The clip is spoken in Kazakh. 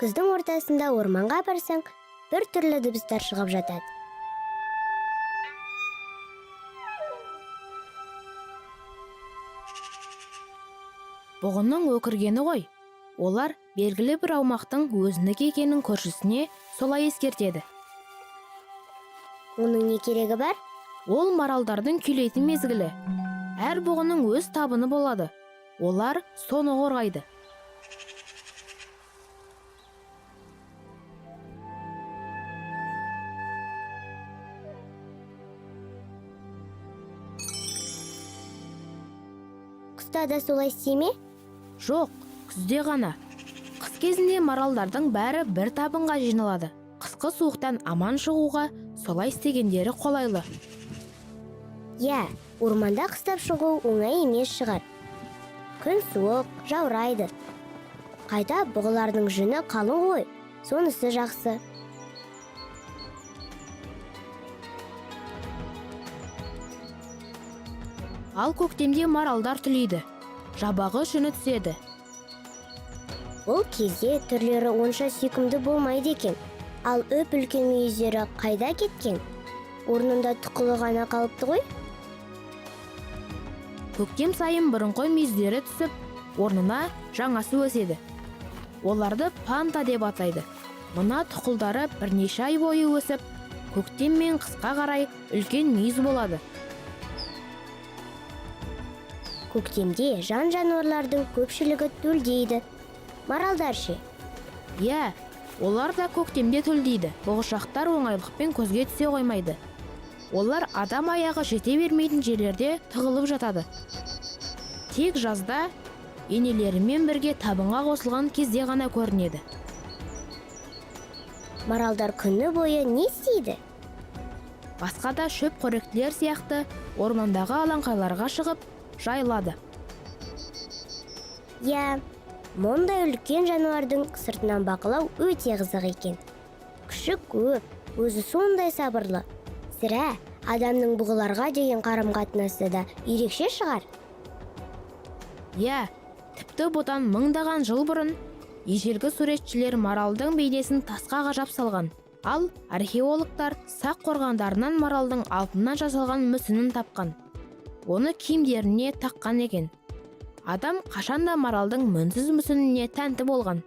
Күздің ортасында орманға барсаң, бір түрлі дыбыстар шығып жатады. Бұғының өкіргені ғой. Олар белгілі бір аумақтың өзінікі екенін көршісіне солай ескертеді. Оның не керегі бар? Ол маралдардың күйлейтін мезгілі. Әр бұғының өз табыны болады. Олар соны қорғайды. Қыста да солай істей ме? Жоқ, күзде ғана. Қыс кезінде маралдардың бәрі бір табынға жиналады. Қысқы суықтан аман шығуға солай істегендері қолайлы. Я, орманда қыстап шығу оңай емес шығар. Күн суық, жаурайды. Қайта бұғылардың жүні қалың ғой, сонысы жақсы. Ал көктемде маралдар түлейді. Жабағы жүні түседі. Бұл кезде түрлері онша сүйкімді болмайды екен. Ал үлкен мүйіздері қайда кеткен? Орнында тұқылы ғана қалыпты ғой? Көктем сайын бұрынғы мүйіздері түсіп, орнына жаңасы өседі. Оларды панта деп атайды. Мына тұқылдары бірнеше ай бойы өсіп, көктем мен қысқа қарай үлкен мүйіз болады. Көктемде жан-жануарлардың көпшілігі төлдейді. Маралдар ше? Я, олар да көктемде төлдейді. Бұғышақтар оңайлықпен көзге түсе қоймайды. Олар адам аяғы жете бермейтін жерлерде тығылып жатады. Тек жазда енелерімен бірге табынға қосылған кезде ғана көрінеді. Маралдар күні бойы не істейді? Басқа да шөп қоректілер сияқты ормандағы алаңқайларға шығып жайылады. Я, мұндай үлкен жануардың сыртынан бақылау өте қызық екен. Күші көп, өзі сондай сабырлы. Сірә, адамның бұғыларға деген қарым-қатынасы да ерекше шығар. Я, тіпті бұдан мыңдаған жыл бұрын ежелгі суретшілер маралдың бейнесін тасқа қажап салған. Ал археологтар сақ қорғандарынан маралдың алтыннан жасалған мүсінін тапқан. Оны киімдеріне таққан екен. Адам қашанда маралдың мінсіз мүсініне тәнті болған.